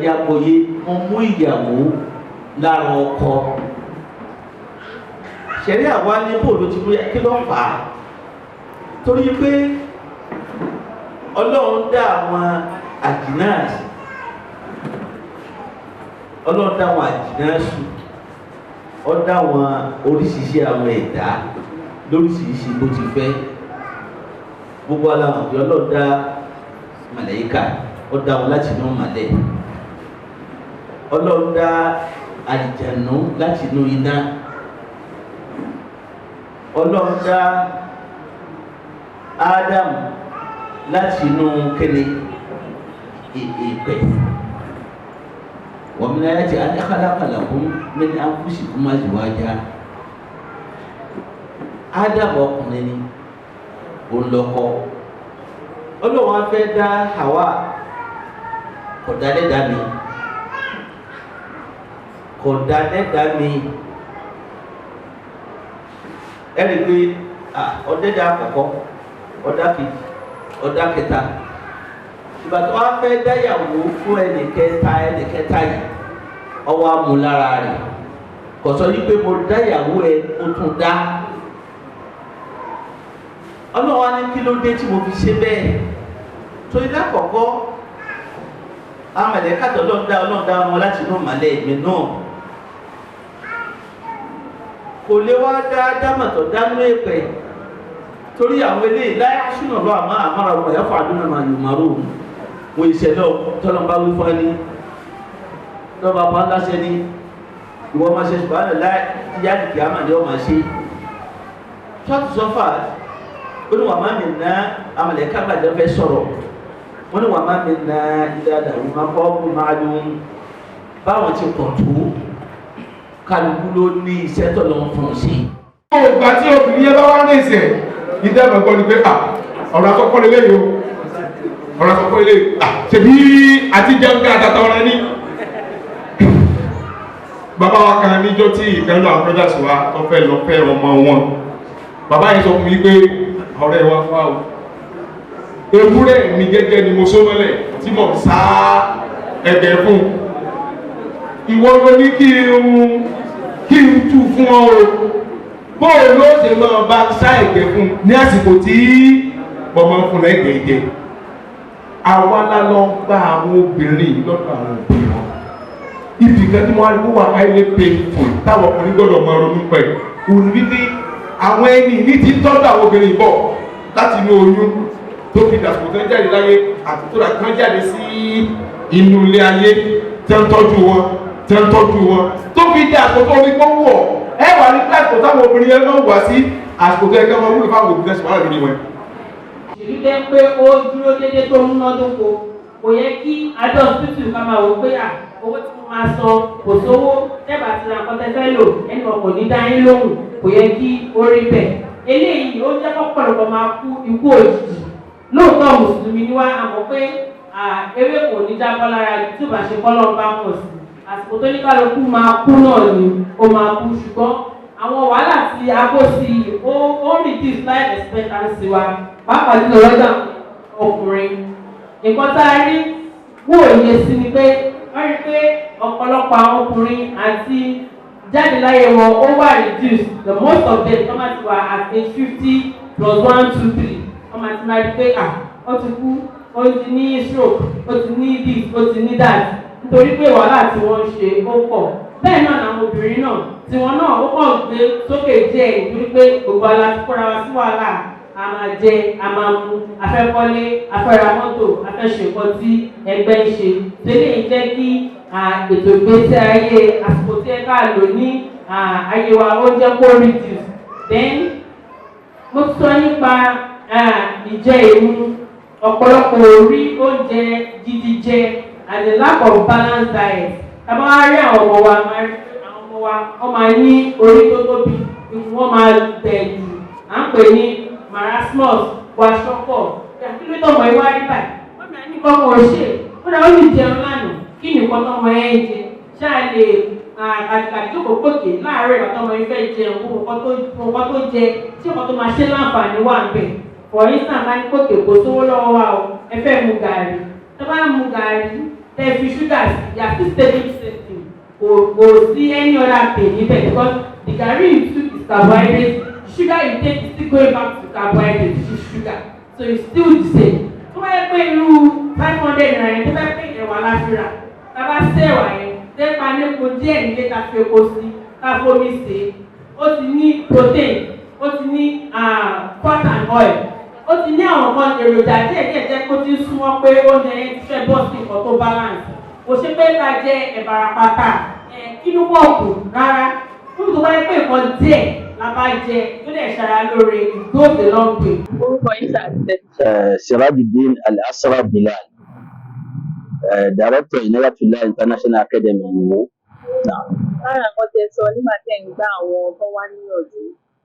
ẹja gbòye wọn mú ìyàwó lára ọkọ ṣẹ̀rí àwa ní bòòlù ti mú kí ló fà á torí pé Ọlọ́run dá àwọn àjìnáàsì Ọlọ́run dá àwọn àjìnáàsì ó dá àwọn oríṣiríṣi àwọn ẹ̀dá lóríṣiríṣi bó ti fẹ́ gbogbo aláwọ̀ tí Ọlọ́run dá màláíkà ó dá wọn láti inú màlẹ̀ Ọlọ́run dá àlìjànú láti inú iná Ọlọ́run dá Ádámù láti inú kéde ìpẹ́ wa min ayati an khalaqa lakum min anfusikum azwaja Ádámù ọkùnrin ni òun lọ́kọ Ọlọ́run á fẹ́ dá Háwà kò dá lẹ́dàá mi kò dá lẹ́dàá mi ẹni pé ọdẹ́dẹ́ àkọ́kọ́ ọdá kejì ọdá kẹta ìgbà tó wá fẹ́ dáyàwó fún ẹnì kẹta yìí ọwọ́ amúlára rẹ̀ kò sọ yí pé mo dáyàwó ẹ ó tún dá Ọlọ́run wá ní kí ló dé tí mo fi ṣe bẹ́ẹ̀ torí lákọ̀ọ́kọ́ amẹ̀lẹ́kàtọ̀ Ọlọ́run dá wọn láti inú màlẹ́ ìgbẹ́ náà kò lè wá dá dámọ̀tọ̀ dánú èpẹ̀ torí àwọn eléyìí láyé ṣúná lọ àmọ́ àmọ́ra wọn ẹ̀fọ́ àdúrà máa yùn màrú wọn ìṣẹ̀lẹ̀ tọ́lọ́mbá wí fún ẹni lọ́ba bá láṣẹ ní ìwọ máa ṣe ṣùgbọ́n láì yá nìkì àmàlẹ́ ọmọ ṣe ṣọ́ọ̀tù sọ́fà ó ní wà má mi ná amẹ̀lẹ́ká gbàjẹ́ fẹ́ sọ̀rọ̀ wọ́n ní wà má mi ná ilé àdàrú máa kọ́ ọ́ máa dùn báwọn ti pọ̀ tó kálukú ló ní iṣẹ́ tó lọ́wọ́ fún un sí. Ìgbà tí obìnrin yẹn bá wá ní ìsẹ̀ ìdáàbò gbọ́ ni pé ọ̀rọ̀ àkọ́kọ́ lélẹ́ yìí o ọ̀rọ̀ àkọ́kọ́ lélẹ́ yìí ṣèbí àti jẹun ká àtàtà ọ̀rẹ́ ní. Bàbá wa kan níjọ́ tí ìkan náà brothers wa tó fẹ́ lọ fẹ́ ọmọ wọn bàbá yẹn sọ fún mi pé ọ̀rẹ́ wa fà o ewúrẹ́ mi gẹ́gẹ́ ni mo sọ mọ́lẹ̀ tí mo sá ẹ̀gẹ́ fún ìwọ ló ní kí n tú fún ọ o bóò ló ṣe máa bá sá ẹ̀gẹ́ fún ní àsìkò tí ọmọ fún ẹ̀gẹ́ jẹ àwa la lọ gba àwọn obìnrin lọ́dọ̀ àwọn òbí wọn ibi kan tí wọ́n á wà highly painful táwọn ọkùnrin gbọ́dọ̀ máa ronú pẹ̀ òun wípé àwọn ẹni ní ti tọ́jú àwọn obìnrin bọ̀ láti inú oyún tó fi dàpọ̀ tó ń jáde láyé àti tó dà kán jáde sí inú ilé ayé tẹ́ ń tọ́jú wọn tó fi dé àkókò orí kó wọ̀ ẹ wà ní kíláàsì tó táwọn obìnrin yẹn máa wà sí àsìkò tó yẹ ká máa wúlò fáwọn obìnrin ṣùgbọ́n àgbèrè wọn. ìlú jẹ́ pé ó dúró déédéé tó ń múnádóko kò yẹ kí adó tútù ká máa wò pé owó tí mo máa san kò sówó tẹ́bà tí ra kọ́tẹ́ fẹ́ lò ẹnì kan kò ní dá yín lóhùn kò yẹ kí ó rí bẹ́ẹ̀. eléyìí ó jẹ́ pọ̀pọ̀lọpọ̀ máa kú ikú òjijì lóòótọ́ mùsùlùmí ni wá àmọ́ pé ewé kò ní jábọ́ lára tí ò bá ṣe kọ́ lọ́n bá mọ̀ sí àsìkò tó ní kálukú máa kú náà ni ó máa kú ṣùgbọ́n àwọn wàhálà tí a kó sí ó reduce life expectancy wa pàápàá jùlọ lọ́jà ọkùnrin nǹkan tá a rí wò yẹ sí ni pé wọ́n rí pé ọ̀pọ̀lọpọ̀ àwọn ọkùnrin àti jáde láyé wọn ó wà reduced the most of them tó máa ti wà at age 50 plus 1 2 3 wọ́n máa ti máa rí pé ó ti kú ó ti ní stroke ó ti ní this ó ti ní that nítorí pé wàhálà tí wọ́n ń ṣe ó pọ̀ bẹ́ẹ̀ náà làwọn obìnrin náà tiwọn náà ó pọ̀ gbé sókè díẹ̀ nítorí pé gbogbo ala ti kóra wa sí wàhálà a máa jẹ a máa mu afẹ́kọ́lé afẹ́ra mọ́tò afẹ́ṣẹ̀kọ́ tí ẹgbẹ́ ń ṣe tẹ́lẹ̀ jẹ́ kí ètò ìgbésí ayé àsìkò tí ẹ ká lò ní ayé wa ó jẹ́ kó reduce then mo sọ nípa ìjẹ ìmu ọ̀pọ̀lọpọ̀ orí oúnjẹ gidi jẹ and the lack of balanced diet. Tàbá wá rí àwọn ọmọ wa wọ́n máa ní orí tó tóbi ikùn wọ́n máa tẹ̀ jù à ń pè ní marasmus wàṣọpọ̀ kí ló tọmọ ìwá rí báyìí wọ́n máa ní kọ́kọ́ ṣe ó dà ó lè jẹun lánàá kí ni nǹkan tọmọ ẹ̀ ń jẹ ṣáà lè àdìjókòó pòkè láàárọ̀ ìbátọmọ ìfẹ́ jẹun nǹkan tó jẹ tí nǹkan tó máa ṣe láǹfààní wà ń bẹ̀ for instance máa ní pòkè kò sówó lọ́wọ́ wa o ẹ fẹ́ mu gàrí tó bá mu gàrí Then fish sugars, you are still taking something. Go see any other thing in there because the garri you took is carbohydrate. The sugar you take is still going back to carbohydrate, which is sugar. So it's still the same. Tó bá yẹ pé irú 500 naira yẹn tó bá pé ẹ̀wà láfíra tá a bá ṣe ẹ̀wà yẹn tẹ́ pa nípo díẹ̀ nílé ká fi epo sí ká fomi sè é ó ti ní protein ó ti ní fat and oil ó ti ní àwọn kan èròjà díẹ̀ jẹ́ kó ti súnmọ́ pé oúnjẹ yẹn ti fẹ́ bọ́ sí nǹkan tó balance kò ṣe pé ká jẹ ẹ̀bàrà pátá kínú pọ̀ọ̀kù rárá fún tó bá yẹ pé nǹkan díẹ̀ la bá jẹ tó lè ṣara lóore it goes a long way. orúkọ yín ṣàtìlẹ́. Sirajuddin Al-Asra Bilal, Director Inayatullah International Academy Ìwó. lára nǹkan tẹ́ sọ nígbà tẹ́ ń gbá àwọn tó wá níyànjú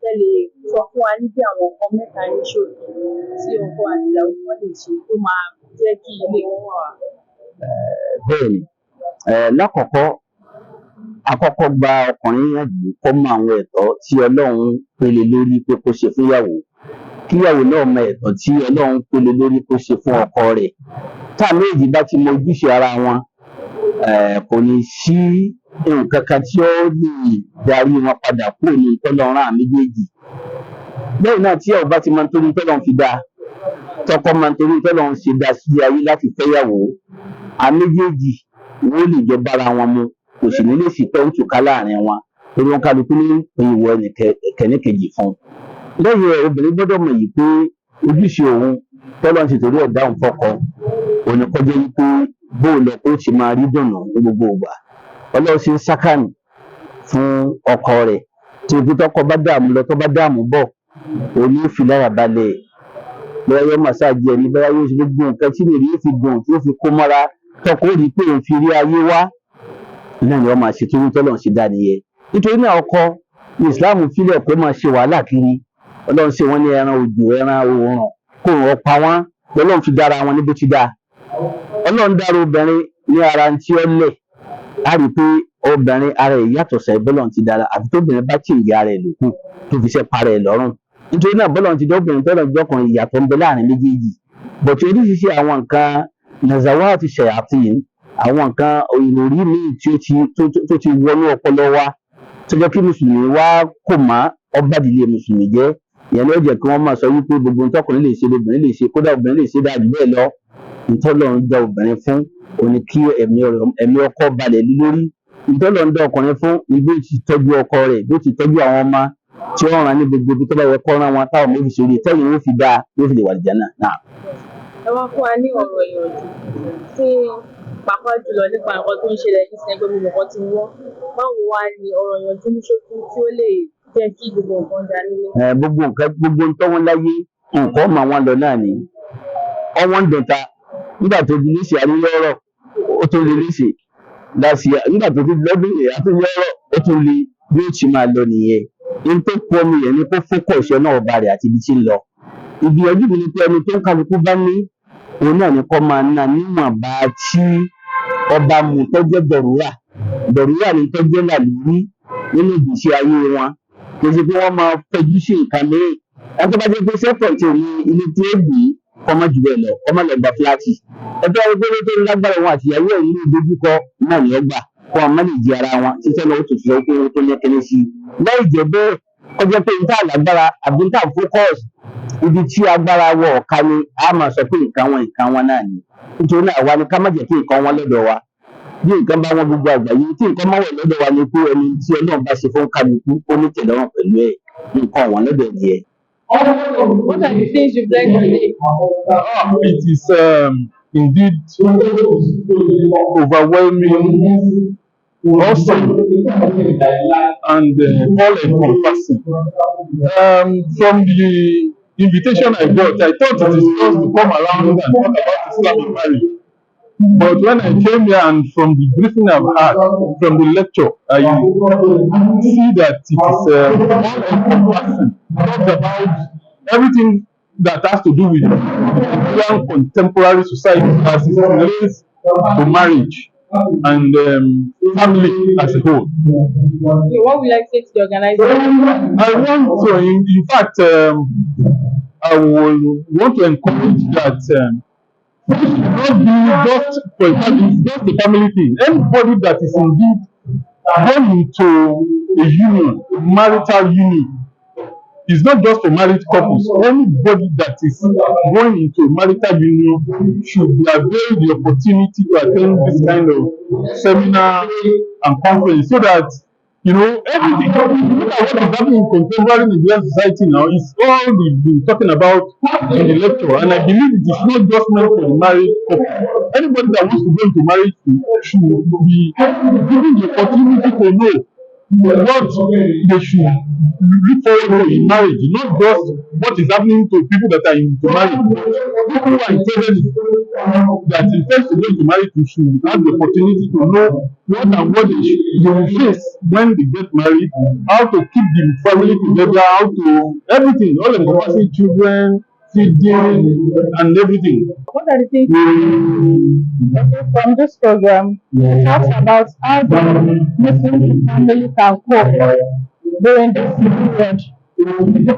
tẹ́lẹ̀ sọ fún wa ní bí àwọn nǹkan mẹ́ta ní ṣòkè tí ọkọ àti ìyàwó wọn lè ṣe tó máa jẹ́ kí ilé wọn wà. Bẹ́ẹ̀ni, àkọ́kọ́ gba ọkùnrin yànjú kó mọ àwọn ẹ̀tọ́ tí Ọlọ́run pèlè lórí pé kó ṣe fúnyàwó, kíyàwó náà mọ ẹ̀tọ́ tí Ọlọ́run pèlè lórí kó ṣe fún ọkọ rẹ̀. Táà méjì bá ti mọ ojúṣe ara wọn, kò ní sí nǹkan kan tí ó lè darí wọn padà kúrò ní ìtọ́lọ́run àmì méjèèjì. Bẹ́ẹ̀ náà tí ọba ti máa ń torí tọ́lọ́run fi dáa, tọkọ máa ń torí tọ́lọ́run ṣe dá sí ayé láti fẹ́yàwó, àmì méjèèjì wọ́n lè jọ bára wọn mu, kò sì ní lè sì tọ́ òtúká láàrin wọn, torí wọn kálukú ní ìwọ ẹnìkejì fún un. Lẹ́yìn obìnrin gbọ́dọ̀ mọ̀ yìí pé ojúṣe òun tọ́lọ́run ti torí ẹ̀dá òun fọ́kọ, òun kọ́ jẹ́ wípé bóòlù ó ti máa rí dùnà ní gbogbo ìgbà. Ọlọ́run ṣe ń sákàní fún ọkọ rẹ̀ tí ibi tọkọ bá dààmú lọ tó bá dààmú bọ̀ òun yóò fi lára balẹ̀ bóyá yóò màsáàjì ẹni bóyá yóò ṣe gbogbo nǹkan tí nìyí yóò fi dùn tí yóò fi kó mọ́ra tọkọ ó rí i pé òun fi rí ayé wá náà ni wọ́n máa ṣe tó ń tọ́lọ̀ ṣe dá nìyẹn. Nítorí náà ọkọ ní ìsìláàmù fílẹ̀ pé máa ṣe wàhálà kiri. Ọlọ́run ṣe wọ́n ní ẹran òjò ẹran òòrùn kó wọ́n pa wọ́n lọ́lọ́run fi dára wọn níbo ti dáa. Ọlọ́run dára obìnrin ní ara tí ó lẹ̀ á rí i pé obìnrin ara ẹ̀ yàtọ̀ sẹ́ bọ́lọ́run ti dára àfi tóbìnrin bá tì ìyá rẹ̀ lòkù tó fi ṣe para ẹ̀ lọ́rùn. Nítorí náà bọ́lọ́run ti dọ́bìnrin tọ́lọ̀ jọkùnrin ìyàtọ̀ ń bẹ láàrin méjèèjì. Bọ̀tí oríṣiríṣi àwọn nǹkan nazawati shayatin, àwọn nǹkan ìròrí míì tó ti wọnú ọpọlọ wa tó jẹ́ kí mùsùlùmí wá kò má ọba ìdílé mùsùlùmí jẹ́. Ìyẹn ló jẹ́ kí wọ́n máa sọ wípé gbogbo ntọ́kùnrin lè ṣe lóbìnrin lè ṣe, kódà obìnrin lè ṣe dájú bẹ́ẹ̀ lọ. Ntọ́lọ́run dá obìnrin fún òní kí ẹ̀mí ọkọ balẹ̀ lé lórí. Ntọ́lọ́run dá ọkùnrin fún ni bí ó ti tọ́jú ọkọ rẹ̀, bí ó ti tọ́jú àwọn ọmọ tí ó ràn ní gbogbo ibi tó bá yẹ kó rán wọn táwọn méjì sórí tẹ́yìn ó fi dáa yóò fi lè wà lìjánà náà. ẹ wá fún wa ní ọ̀rọ̀ ìyànjú fún pàápàá jùlọ nípa nǹkan tó ń ṣẹlẹ̀ ní sẹ́gbẹ́ gbogbo nǹkan tí wọ́n báwo wá ní ọ̀rọ̀ ìyànjú ní ṣókí tí ó lè jẹ́ kí gbogbo nǹkan dá nílé. Gbogbo ń tọ́ wọn láyé nǹkan ọmọ wọn lọ náà ni ọwọ́n ń dọ̀ta nígbà tó di léṣe àríyọ́rọ̀ ó tó lè léṣe láṣìá nígbà tó di lọ́dún àtúnyọ́rọ̀ ó tó lè bí ó ti máa lọ nìyẹn. Ní tó kọ́ mi yẹn ni kó fókọ̀ ìṣẹ́ náà ọba rẹ̀ àti ibi tí ń lọ. Ìgbìyànjú mi ni pé ẹni tó ń kálukú bá ní òun náà ni kọ́ máa ná níwọ̀nba tí ọba mu tọ́jọ́ dọ̀rúrà ni tọ́jọ́ làlúrí nínú ìgbésí ayé wọn. Kì í ṣe pé wọ́n máa fẹjú sí nǹkan mìíràn. Ẹgbẹ́ bá jẹ́ pé sẹ́pọ̀ tí òun ilé tí ó gbé kọ́mọ jù bẹ́ẹ̀ lọ kọ́mọ lọ gba fúláàtì. Ẹgbẹ́ wọn gbé tó lágbára wọn àti ìyàwó ẹ̀ nínú ìdojúkọ náà ni ó gbà kó ọmọ lè di ara wọn títí lọ́wọ́ tó fi ọkọ̀ owó tó ní kéré sí i. Láì jẹ́ bẹ́ẹ̀ kọjá pé níta lágbára àbí níta fókọ́ọ̀sì ibi tí agbára wọ ọ̀ka ni a máa sọ pé nǹkan wọn náà ni. Nítorí náà àwa ni ká má jẹ́ kí nǹkan wọn lọ́dọ̀ wa. Bí nǹkan bá wọn gbogbo àgbáyé tí nǹkan máa wọ̀ lọ́dọ̀ wa ni pé ẹni tí Ọlọ́run bá ṣe fún kálukú ó ní tẹ́lọ́rùn pẹ̀lú ẹ̀ nǹkan wọn lọ́dọ̀ nìyẹn. What are the things you've learned today? It is indeed overwhelming, awesome, and all-encompassing. From the invitation I got, I thought it is just to come around and talk about Islam and marriage. But when I came here and from the briefing I've had, from the lecture, I see that it is all-encompassing. Talks about everything that has to do with Nigerian contemporary society as it relates to marriage and family as a whole. Okay, what would you like to say to the organization? I want to, in fact, I will want to encourage that It should not be just for it's just a family thing. Anybody that is indeed going into a union, marital union, it's not just for married couples. Anybody that is going into a marital union should avail the opportunity to attend this kind of seminar and conference so that everything. Look at what is happening in contemporary Nigerian society now. It's all they've been talking about in the lecture, and I believe it is not just meant for the married couple. Anybody that wants to go into marriage should be given the opportunity to know what they should look forward to in marriage, not just what is happening to people that are into marriage. People who are intended that intend to go into marriage should have the opportunity to know what and what they will face when they get married, how to keep the family together, how to everything, all encompassing children, feeding, and everything. What are the things from this program? It talks about how the Muslim family can cope during this period,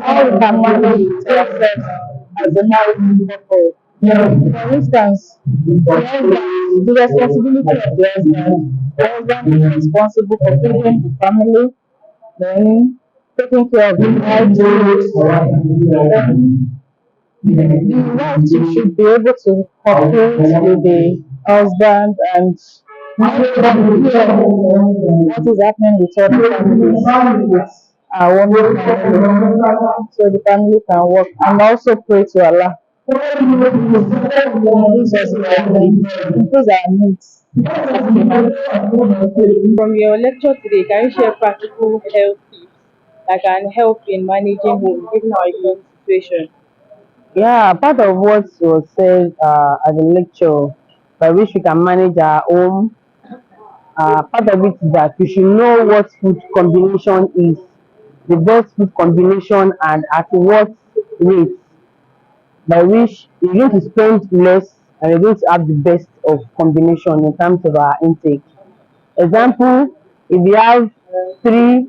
how we can manage ourselves as a married couple. For instance, the responsibility of the husband is responsible for feeding the family, then taking care of the the wife too should be able to cooperate with the husband and hear what is happening with other families, with our own family, so the family can work, and also pray to Allah. Those are needs. From your lecture today, can you share practical health tips that can help in managing home, given our economic situation? Yeah, part of what was said at the lecture by which we can manage our home, part of it is that we should know what food combination is the best food combination and at what rate, by which we're going to spend less and we're going to have the best of combination in terms of our intake. Example, if you have 3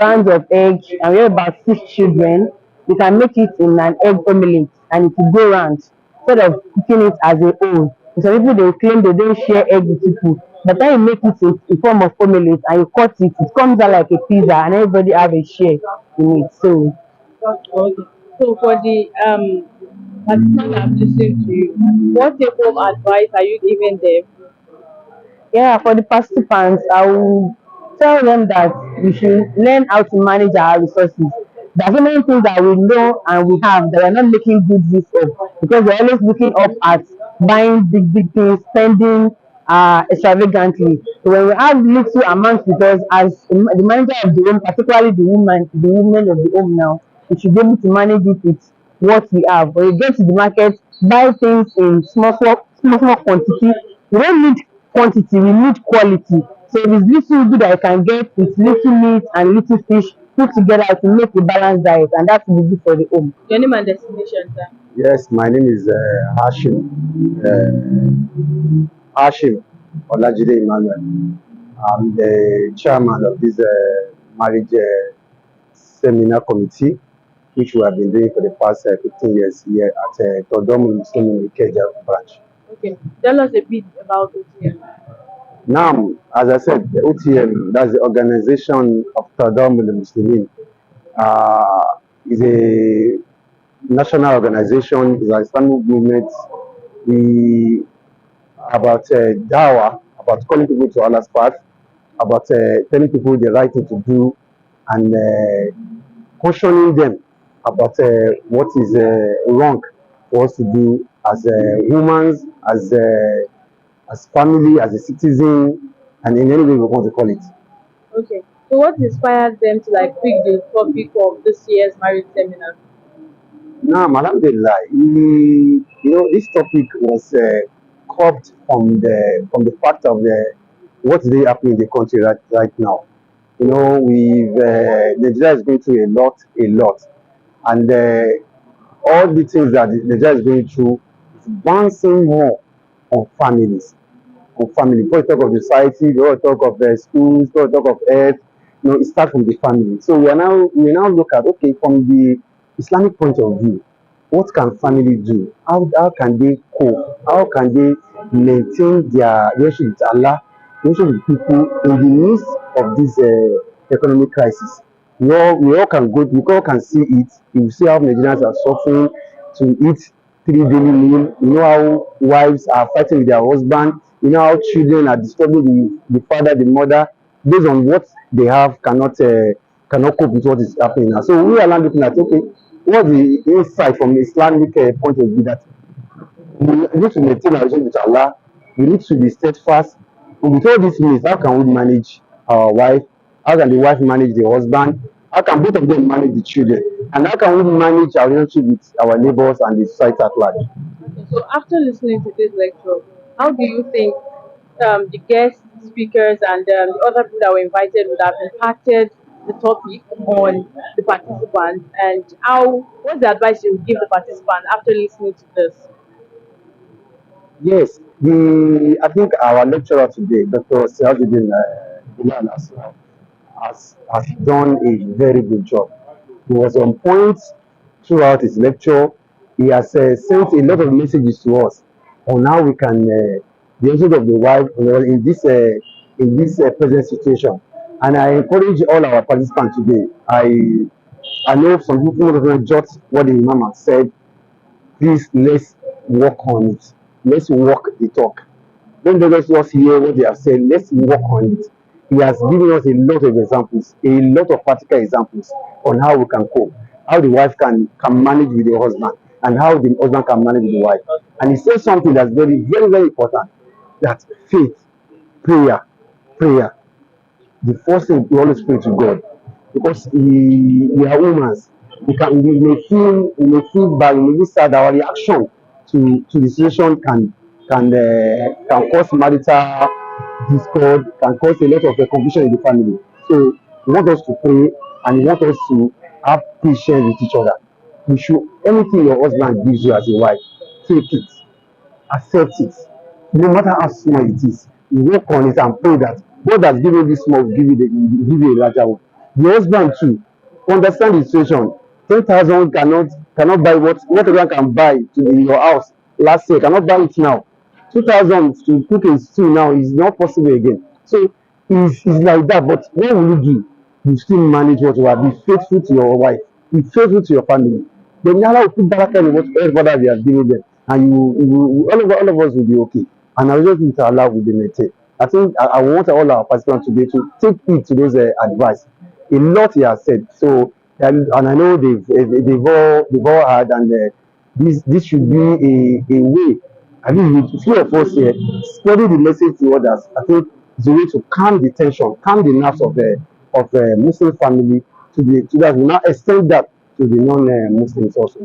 rounds of egg and we have about 6 children, you can make it in an egg omelette and it will go round instead of cooking it as a whole. Some people they claim they don't share egg with people. But then you make it in form of omelette and you cut it, it comes out like a pizza and everybody have a share in it. So Okay. So for the participants that have listened to you, what take home advice are you giving them? yeah, for the participants, I will tell them that we should learn how to manage our resources. There are so many things that we know and we have that we're not making good use of because we're always looking up at buying big things, spending extravagantly. So when we have little amounts with us as the manager of the home, particularly the women of the home now, we should be able to manage it with what we have. When you get to the market, buy things in small quantity. We don't need quantity, we need quality. So if it's little good I can get with little meat and little fish put together to make a balanced diet, and that will be good for the home. Your name and destination, sir. Yes, my name is Hashim Olajide Emmanuel. I'm the chairman of this marriage seminar committee, which we have been doing for the past 15 years here at Otm Muslim Ikeja branch. Okay. Tell us a bit about OTM. Now, as I said, the OTM, that's the Organization of Otm Muslimin, is a national organization, is an Islamic movement. We about dawah, about calling people to Allah's path, about telling people the right thing to do, and cautioning them about what is wrong for us to do as humans, as family, as a citizen, and in any way we want to call it. Okay. So what inspired them to pick the topic of this year's marriage seminar? Now, alhamdulillah, this topic was carved from the fact of what's really happening in the country right now. Nigeria is going through a lot, and all the things that Nigeria is going through is bouncing more on families, on family. Before you talk of society, before you talk of schools, before you talk of health, it starts from the family. So we now look at, okay, from the Islamic point of view, what can family do? How can they cope? How can they maintain their relationship with Allah, relationship with people in the midst of this economic crisis? We all can go, we all can see it. You see how Nigerians are suffering to eat three daily meal. You know how wives are fighting with their husband. You know how children are disturbing the father, the mother, based on what they have cannot cope with what is happening now. So we are now looking at, okay, what's the insight from Islamic point of view, that we need to maintain our relationship with Allah. We need to be steadfast. And with all this means, how can we manage our wife? How can the wife manage the husband? How can both of them manage the children? And how can we manage our relationship with our neighbors and the society at large? Okay, so after listening to this lecture, how do you think the guest speakers and the other people that were invited would have impacted the topic on the participants, and what's the advice you would give the participants after listening to this? Yes, I think our lecturer today, Dr. Sirajuddin Bilal, has done a very good job. He was on point throughout his lecture. He has sent a lot of messages to us on how we can the usage of the wife, in this present situation. And I encourage all our participants today. I know some people don't jot what the Imam has said. Please, let's work on it. Let's walk the talk. Don't let us just hear what they have said. Let's work on it. He has given us a lot of examples, a lot of practical examples on how we can cope, how the wife can manage with the husband, and how the husband can manage with the wife. And he says something that's very, very, very important, that faith, prayer, prayer. The first thing we always pray to God, because we are humans. We may feel bad, we may be sad. Our reaction to the situation can cause marital discord, can cause a lot of confusion in the family. So we want us to pray, and we want us to have patience with each other. You should, anything your husband gives you as a wife, take it, accept it, no matter how small it is. You work on it and pray that God has given you this small, will give you a larger one. The husband too, understand the situation. 10,000 cannot buy what everyone can buy in your house last year, cannot buy it now. 2,000 to cook a stew now is not possible again. So it's like that. But what will you do? You still manage what you are. Be faithful to your wife. Be faithful to your family. Then Allah will put barakah in whatever they are giving them, and all of us will be okay. And I just with Allah will be maintained. I think I want all our participants today to take heed to those advice. A lot he has said. So and I know they've all heard, and this should be a way. I mean, with few of us here spreading the message to others. I think it's a way to calm the tension, calm the nerves of the Muslim family, to that we now extend that to the non-Muslims also.